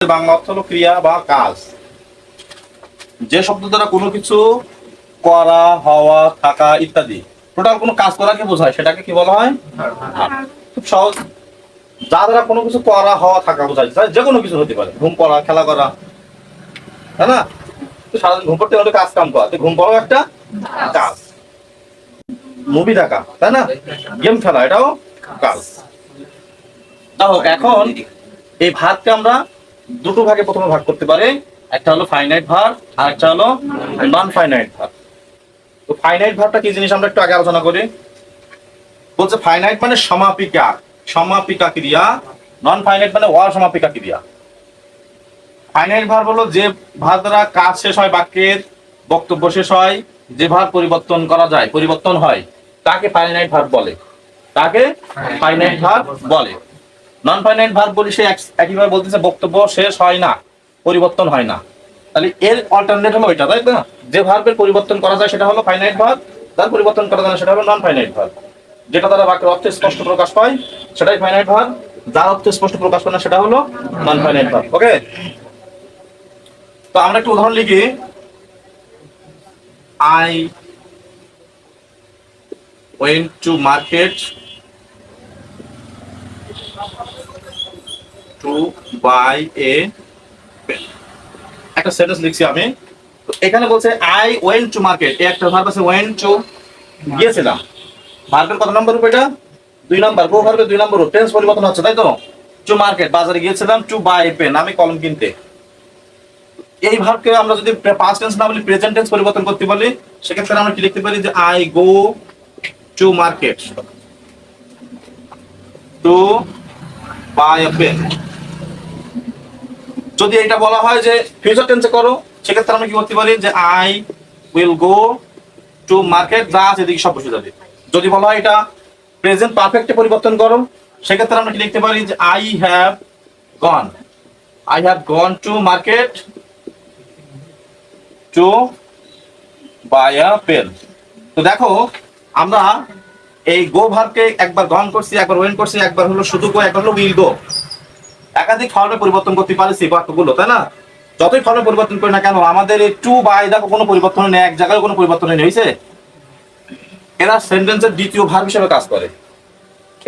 বাংলা অর্থ হলো ক্রিয়া বা কাজ। যে শব্দ দ্বারা কোনো কিছু করা, হওয়া, থাকা ইত্যাদি টোটাল কোনো কাজ করাকে বোঝায় সেটাকে কি বলা হয়? ভার্ব। খুব সহজ। যা দ্বারা কোনো কিছু করা, হওয়া, থাকা বোঝায়, যে কোনো কিছু হতে পারে। ঘুম পড়া, খেলা করা, তাই না? সারাদিন ঘুম পড়তে হলে কাজ কাম করা, ঘুম পড়াও একটা কাজ। মুভি দেখা, তাই না? গেম খেলা, এটাও কাজ। তাও এখন এই ভার্বকে আমরা দুটো ভাগে প্রথমে ভাগ করতে পারি। একটা হলো ফাইনাইট ভার্ব আর একটা হলো নন ফাইনাইট ভার্ব। তো ফাইনাইট ভার্বটা কি জিনিস আমরা একটু আগে আলোচনা করি। বলছে ফাইনাইট মানে সমাপিকা, সমাপিকা ক্রিয়া। নন ফাইনাইট মানে অসমাপিকা ক্রিয়া। ফাইনাইট ভার্ব হলো যে ভার্ব দ্বারা কাজ শেষ হয়, বাক্যের বক্তব্য শেষ হয়, যে ভার্ব পরিবর্তন করা যায়, পরিবর্তন হয়, তাকে ফাইনাইট ভার্ব বলে। তাকে ফাইনাইট ভার্ব বলে। নন ফাইনাইট ভার্ব বলি সে একইভাবে বলতেছে বক্তব্য শেষ হয় না, পরিবর্তন হয় না। তাহলে এর অল্টারনেট হলো এটা, তাই না? যে ভার্বের পরিবর্তন করা যায় সেটা হলো ফাইনাইট ভার্ব, যার পরিবর্তন করা যায় না সেটা হলো নন ফাইনাইট ভার্ব। যেটা দ্বারা বাক্যের অর্থ স্পষ্ট প্রকাশ পায় সেটাই ফাইনাইট ভার্ব, যার অর্থ স্পষ্ট প্রকাশ পায় না সেটা হলো নন ফাইনাইট ভার্ব। ওকে, তো আমরা একটু উদাহরণ লিখি। I went to market to buy a pen. একটা সেন্টেন্স লিখছি আমি। তো এখানে বলছে আই ওয়েন্ট টু মার্কেট, এই একটা ভার্ব আছে ওয়েন্ট টু, গিয়েছিলাম। ভার্বের কত নম্বর রূপ এটা? 2 নম্বর। গো ভার্বের 2 নম্বর রূপ, টেন্স পরিবর্তন হচ্ছে, তাই তো? টু মার্কেট, বাজারে গিয়েছিলাম। টু বাই পেন, আমি কলম কিনতে। এই ভার্বকে আমরা যদি পাস্ট টেন্স না বলি প্রেজেন্ট টেন্স পরিবর্তন করতে বলি, সেক্ষেত্রে আমরা কি লিখতে পারি যে I go to market to buy a pen. যদি এটা বলা হয় যে ফিউচার টেন্সে করো, সেক্ষেত্রে আমরা কি করতে পারি যে I will go to market, যা আছে এদিকে সব বসে যাবে। যদি বলা হয় এটা প্রেজেন্ট পারফেক্টে পরিবর্তন করো, সেক্ষেত্রে আমরা কি লিখতে পারি যে I have gone to market to buy a pen. তো দেখো আমরা এই গো ভার্বকে একবার গন করছি, একবার ওয়েন্ট করছি, একবার হলো শুধু গো, একবার হলো উইল গো। একাধিক ফর্মে পরিবর্তন করতে পারছি বাক্যগুলো, তাই না? যতই ফর্মে পরিবর্তন করি না কেন, আমাদের এই টু বাই দেখো কোনো পরিবর্তন নেই, এক জায়গায় কোনো পরিবর্তন নেই, হয়েছে? এরা সেন্টেন্সের দ্বিতীয় ভার্ব হিসেবে কাজ করে।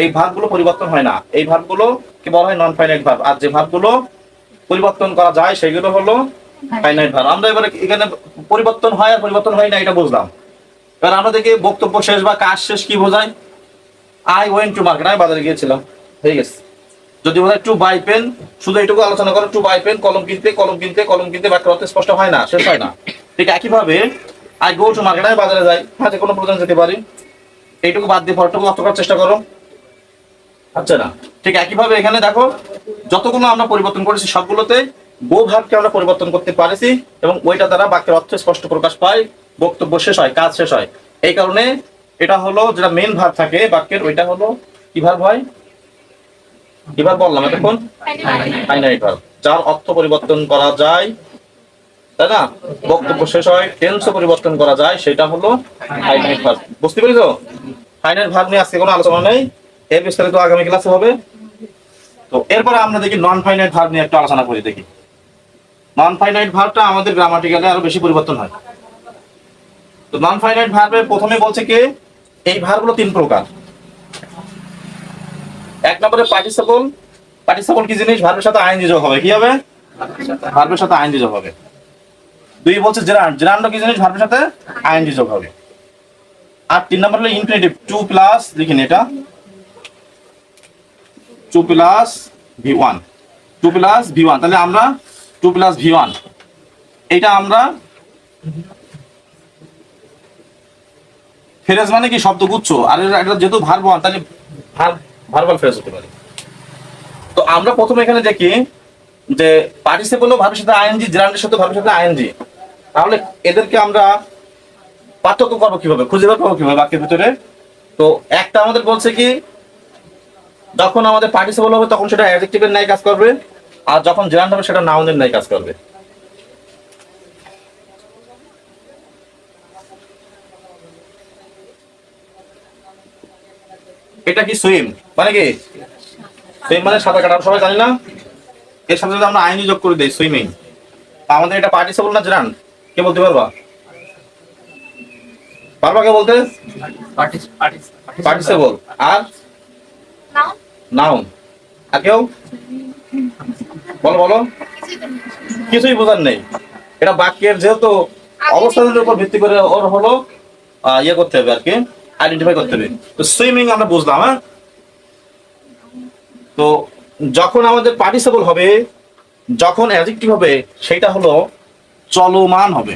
এই ভার্বগুলো পরিবর্তন হয় না, এই ভার্বগুলো কি বলা হয়? Non finite verb. আর যে ভার্বগুলো পরিবর্তন করা যায় সেগুলো হলো ফাইনাইট ভার্ব। আমরা এবারে এখানে পরিবর্তন হয় আর পরিবর্তন হয় না এটা বুঝলাম। এবার আমরা দেখি বক্তব্য শেষ বা কাজ শেষ কি বোঝায়। আই ওয়েন্ট টু মার্কেট, আমি বাজারে গিয়েছিলাম, হয়ে গেছে। যদি বলা টু বাই পেন, শুধু এইটুকু আলোচনা করো, টু বাই পেন, কলম কিনতে বাক্যের অর্থ স্পষ্ট হয় না, শেষ হয় না। ঠিক একইভাবে আই গো টু মার্কেট, আমি বাজারে যাই, হ্যাঁ যে কোনো প্রয়োজন যেতে পারি, এইটুকু বাদ দিয়ে পরটুকু অর্থ করার চেষ্টা করো, আচ্ছা না? ঠিক একইভাবে এখানে দেখো যতগুলো আমরা পরিবর্তন করেছি সবগুলোতে গো ভার্বকে আমরা পরিবর্তন করতে পারেছি, এবং ওইটা দ্বারা বাক্যের অর্থ স্পষ্ট প্রকাশ পায়, বক্তব্য শেষ হয়, কাজ শেষ হয়। এই কারণে এটা হলো যেটা মেন ভার্ব থাকে বাক্যের, ওইটা হলো কি ভার্ব হয়? এবার বললাম এতক্ষণ ফাইনাইট ভার্ব, যার অর্থ পরিবর্তন করা যায়, তাই না? বক্তব্য শেষ হয়, টেন্স পরিবর্তন করা যায়, সেটা হলো ফাইনাইট ভার্ব। বুঝতে পেরেছো? ফাইনাইট ভার্ব নিয়ে আজকে কোনো আলোচনা নেই, এর বিস্তারিত আগামী ক্লাসে হবে। তো এরপরে আমরা দেখি নন ফাইনাইট ভার্ব নিয়ে একটু আলোচনা করি। দেখি নন ফাইনাইট ভার্বটা আমাদের গ্রামাটিক্যালে আরো বেশি পরিবর্তন হয়। তো নন ফাইনাইট ভার্বে প্রথমে বলছে কি এই ভার্বগুলো 3 প্রকার। এক নম্বরে পার্টিসিপল। পার্টিসিপল কি জিনিস? ভার্বের সাথে আইএনজি যোগ হবে। কি হবে? ভার্বের সাথে আইএনজি যোগ হবে। 2 বলছে জেরান্ড। জেরান্ড কি জিনিস? ভার্বের সাথে আইএনজি যোগ হবে। আর 3 নম্বর হলো ইনফিনিটিভ, 2 প্লাস, লিখিন এটা 2 প্লাস V1, 2 প্লাস V1। তাহলে আমরা 2 প্লাস V1 এটা আমরা ফ্রেজ মানে কি শব্দগুচ্ছ, আর এটা যেহেতু ভার্ব 1 তাহলে ভার্বাল ফ্রেজ হতে পারে। তো আমরা প্রথমে এখানে দেখি যে পার্টিসিপল ভার্বের সাথে আইএনজি, জেরান্ডের সাথে ভার্বের সাথে আইএনজি। তাহলে এদেরকে আমরা পার্থক্য করবো কিভাবে, খুঁজে বের করবো কিভাবে বাক্যের ভিতরে? তো একটা আমাদের বলছে কি যখন আমাদের পার্টিসিপল হবে তখন সেটা অ্যাডজেক্টিভের ন্যায় কাজ করবে, আর যখন জেরান্ড হবে সেটা নাউনের ন্যায় কাজ করবে। এটা কি সুইম মানে কি? সুইম মানে সাঁতার কাটা, সবাই জানি না? এর সাথে যদি আমরা আইনি যোগ করে দিই সুইমিং, আমাদের এটা পার্টিসিপল না জেরান্ড? কে বলতে পারবা? পারবা কে বলতে? পার্টিসিপল। আর নাউন। আর কেউ বলো বলো। কিছুই বোঝার নেই। এটা বাক্যের যেহেতু অবস্থানের উপর ভিত্তি করে ওর হলো ইয়ে করতে হবে আর কি, আইডেন্টিফাই করতে হবে। তো সুইমিং আমরা বুঝলাম। হ্যাঁ, তো যখন আমাদের পার্টিসিপল হবে, যখন অ্যাডজেক্টিভ হবে, সেটা হলো চলমান হবে।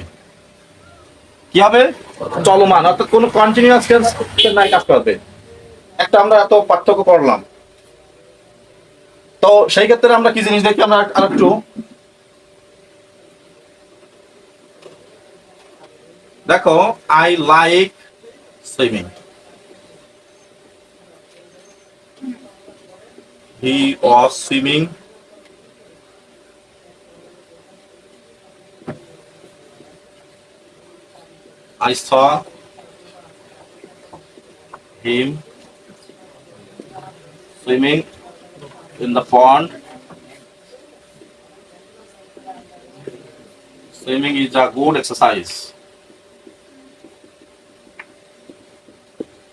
কি হবে? চলমান, অর্থাৎ কোনো কন্টিনিউয়াস টেন্স নাই কাজ করবে। একটা আমরা এত পার্থক্য করলাম, তো সেই ক্ষেত্রে আমরা কি জিনিস দেখি, আমরা আরেকটু দেখো। I like swimming, he was swimming, I saw him swimming in the pond. Swimming is a good exercise.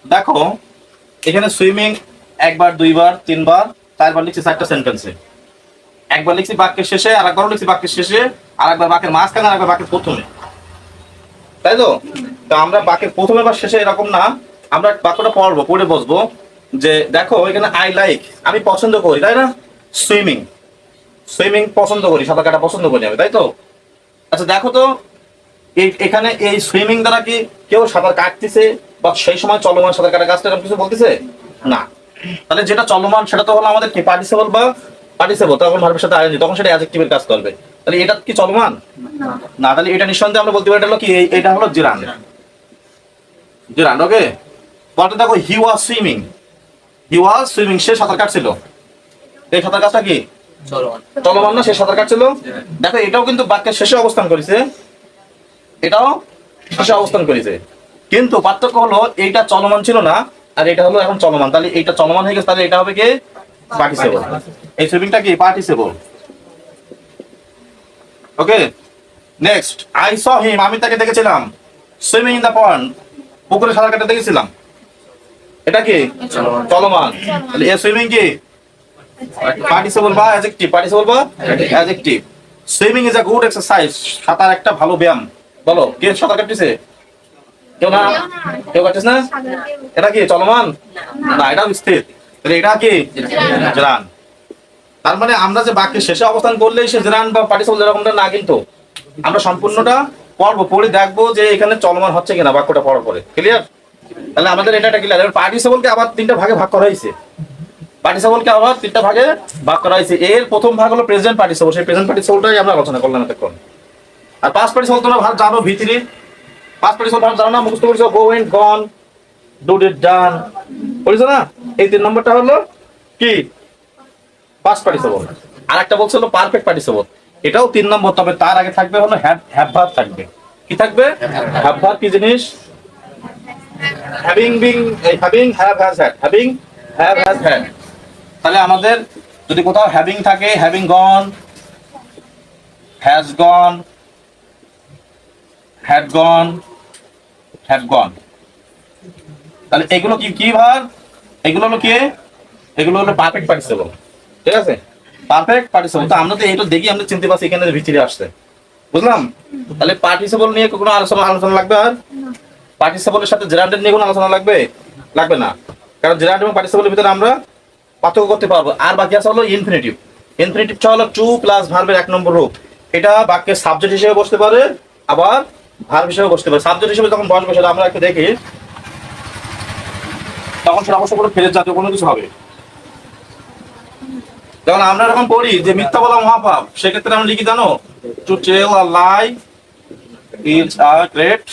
দেখো এখানে সুইমিং একবার, দুইবার, তিনবার, চারবার লিখছি চারটা সেন্টেন্সে। একবার লিখছি বাক্যের শেষে, আর একবার লিখছি বাক্যের শেষে, আর একবার বাক্যের মাঝখানে, আর একবার বাক্যের প্রথমে। তাই তো? তো আমরা বাক্যের প্রথমে বা শেষে এরকম না, আমরা বাক্যটা পড়বো, পড়ে বসবো যে দেখো এখানে আই লাইক, আমি পছন্দ করি, তাই না? সুইমিং, সুইমিং পছন্দ করি, সাঁতার কাটা পছন্দ করি আমি, তাই তো? আচ্ছা দেখো তো, এখানে এই সুইমিং দ্বারা কি কেউ সাঁতার কাটতেছে বা সেই সময় চলমান সাঁতার কাটা কাজটা এরকম কিছু বলতেছে না। তাহলে যেটা চলমান সেটা তো হলো আমাদের কি পার্টিসিপল বা পার্টিসিপল, তখন ভার্বের সাথে আইএনজি, তখন সেটা অ্যাডজেক্টিভের কাজ করবে। তাহলে এটা কি চলমান না? তাহলে এটা নিঃসন্দেহে আমরা বলতে পারি এটা হলো কি, এটা হলো জেরান্ড। জেরান্ড, ওকে। বলতে দেখো হি ওয়াজ সুইমিং, হি ওয়াজ সুইমিং, সে সাঁতার কাটছিল। এই সাঁতার কাজটা কি চলমান না? সে সাঁতার কাটছিল। দেখো এটাও কিন্তু বাক্যের শেষে অবস্থান করেছে, এটাও শেষে অবস্থান করেছে, কিন্তু পার্থক্য হলো এইটা চলমান ছিল না আর এটা হলো এখন চলমান। তাহলে এইটা চলমান হয়ে গেছে, তাহলে এটা হবে কি পার্টিসিপল। এই সুইমিংটা কি participle. Okay, next I saw him, আমি তাকে দেখেছিলাম। সুইমিং ইন দ্য পন্ড, পুকুরে সাঁতার কাটতে দেখেছিলাম। এটা কি চলমান। তাহলে এই সুইমিং কি পার্টিসিপল বা অ্যাডজেক্টিভ? পার্টিসিপল বা adjective. Swimming is a good exercise, সাঁতার একটা ভালো ব্যায়াম। বলো কে সাঁতার কাটতেছে? কেউ না? কেউ কাটতেছ না? এটা কি চলমান না? এটা স্থির। তাহলে এটা কি জেরান। তার মানে আমরা যে বাক্যের শেষে অবস্থান করলেই সে জেরান বা পার্টিসিপল এরকমটা না, কিন্তু আমরা সম্পূর্ণটা পড়বো, পড়ে দেখবো যে এখানে চলমান হচ্ছে কিনা বাক্যটা পড়ার পরে। ক্লিয়ার? তাহলে আমাদের এটা ক্লিয়ার। এবার পার্টিসিপলকে আবার তিনটা ভাগে ভাগ করা হয়েছে। পার্টিসিপলকে আবার তিনটা ভাগে ভাগ করা হয়েছে। এর প্রথম ভাগ হলো প্রেজেন্ট পার্টিসিপল, সেই প্রেজেন্ট পার্টিসিপলটাই আমরা আলোচনা করলাম এতক্ষণ। আর পাস্ট পার্টিসিপল তোমরা ভাগ জানো, ভিতরি পাস্ট পার্টিসিপল ভাগ জানো না, মুখস্থ করেছো, go and gone, do did done, বলেছো না? এই তিন নম্বরটা হলো কি পাস্ট পার্টিসিপল। আর একটা বলছে হলো পারফেক্ট পার্টিসিপল, এটাও তিন নম্বর, তবে তার আগে থাকবে হলো হ্যাভ ভার্ব থাকবে। কি থাকবে? হ্যাভ ভার্ব কি জিনিস? Having being, having have has had, having have has had. তাহলে আমাদের যদি কোথাও হ্যাভিং থাকে, having gone, has gone, had gone, have gone. তাহলে এগুলো কি কি ভার্ব? এগুলো হলো কি? এগুলো হলো পারফেক্ট পার্টিসিপল। ঠিক আছে, পারফেক্ট পার্টিসিপল। তো আমরা তো এইটা দেখি আমরা চিনতে পারছি এখানে ভিতরে আসছে, বুঝলাম? তাহলে পার্টিসিপল নিয়ে কোনো আলোচনা লাগবে? আর পার্টিসিপলের সাথে জেরান্ডের নিয়ে কোনো আলোচনা লাগবে? লাগবে না, কারণ জেরান্ড এবং পার্টিসিপলের ভিতরে আমরা পার্থক্য করতে পারবো। আর বাকি আছে হলো ইনফিনিটিভ। ইনফিনিটিভটা হলো টু প্লাস ভার্বের এক নম্বর রূপ। এটা বাক্যের সাবজেক্ট হিসেবে বসতে পারে, আবার ভার্ব হিসেবে বসতে পারে। সাবজেক্ট হিসেবে যখন বসবে সেটা আমরা একটু দেখি, তখন সেটা অবশ্য কোনো ফেরত জাতীয় কোনো কিছু হবে। যখন আমরা এরকম পড়ি যে মিথ্যা বলা মহাপাপ, সেক্ষেত্রে আমরা লিখি জানো, to tell a lie is a great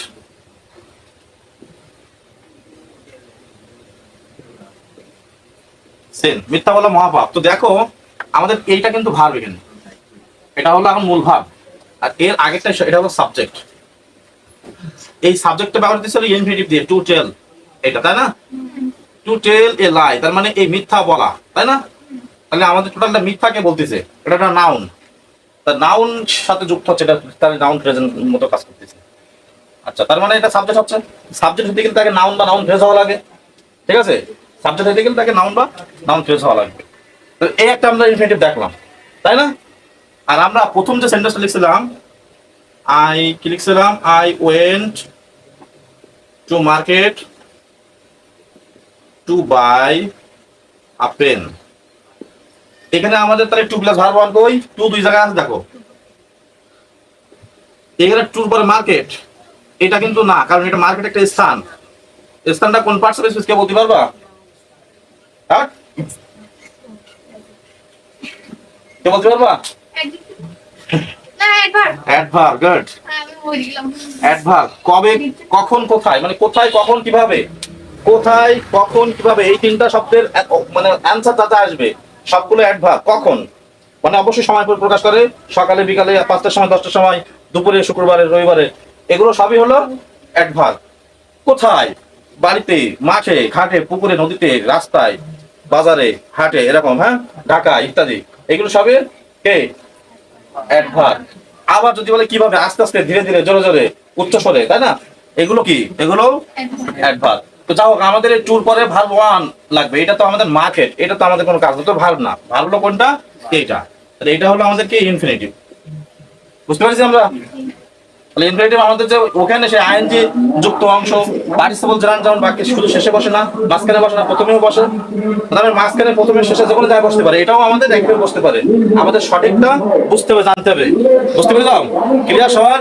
sin. মিথ্যা বলা মহাপাপ। তো দেখো আমাদের এইটা কিন্তু ভার্ব, এখানে এটা হলো এখন মূল ভার্ব, আর এর আগেরটা এটা হলো সাবজেক্ট। এই সাবজেক্টটা ব্যবহার দিচ্ছে ইনফিনিটিভ দিয়ে, টু টেল, এটা তাই না? টু টেল এ লাই, তার মানে এই মিথ্যা বলা, তাই না? তাহলে আমাদের টোটালটা মিথ্যাকে বলতেছে, এটা একটা নাউন, তার নাউন সাথে যুক্ত হচ্ছে, এটা তার নাউন প্রেজেন্ট মতো কাজ করতেছে। আচ্ছা, তার মানে এটা সাবজেক্ট হচ্ছে, সাবজেক্ট হতে গেলে তাকে নাউন বা নাউন ফ্রেজ হওয়া লাগে, ঠিক আছে? সাবজেক্ট হতে গেলে তাকে নাউন বা নাউন ফ্রেজ হওয়া লাগবে। তো এই একটা আমরা ইনফিনিটিভ দেখলাম, তাই না? আর আমরা প্রথম যে সেন্টেন্সটা লিখছিলাম, কি লিখছিলাম? I went to market to buy a pen. এখানে আমাদের তাহলে টু প্লাস ভার্ব ওয়ান কই? টু দুই জায়গায় আছে, দেখো এখানে টুর পরে মার্কেট, এটা কিন্তু না, কারণ এটা মার্কেট একটা স্থান। স্থানটা কোন পার্টস অফ স্পিচ কে বলতে পারবা? হ্যাঁ, কে বলতে পারবা? Adverb, good. অ্যাডভার্ব কবে, কখন, কোথায়, মানে কোথায়, কখন, কিভাবে, কোথায়, কখন, কিভাবে, এই তিনটা শব্দের মানে অ্যান্সার যাতে আসবে সবগুলো অ্যাডভার্ব। কখন মানে অবশ্যই সময় প্রকাশ করে, সকালে, বিকালে, 5টার সময়, 10টার সময়, দুপুরে, শুক্রবারে, রবিবারে, এগুলো সবই হলো অ্যাডভার্ব। কোথায়? বাড়িতে, মাঠে, ঘাটে, পুকুরে, নদীতে, রাস্তায়, বাজারে, হাটে, এরকম, হ্যাঁ, ঢাকা ইত্যাদি, এগুলো সবই কে? অ্যাডভার্ব। আবার যদি বলে কিভাবে, আস্তে আস্তে, ধীরে ধীরে, জোরে জোরে, উচ্চ স্বরে, তাই না? এগুলো কি? এগুলো অ্যাডভার্ব। তো যাই হোক, আমাদের এই টুর পরে ভার্ব ওয়ান লাগবে। এটা তো আমাদের মার্কেট, এটা তো আমাদের কোনো কাজ না, তো ভার্ব না। ভার্ব হলো কোনটা? এইটা। তাহলে এটা হলো আমাদের কি? ইনফিনিটিভ। বুঝতে পারছি আমরা? তাহলে ইনফিনিটিভ আমাদের যে ওখানে সে আইএনজি যুক্ত অংশ, পার্টিসিপল জার্ন যেমন বাক্যে শুধু শেষে বসে না, মাঝখানে বসে না, প্রথমেও বসে, তাহলে মাঝখানে, প্রথমে, শেষে যেকোনো জায়গায় বসতে পারে, এটাও আমাদের একভাবে বসতে পারে। আমাদের সঠিকটা বুঝতে হবে, জানতে হবে। বুঝতে পেরেছিলাম? ক্লিয়ার সবার?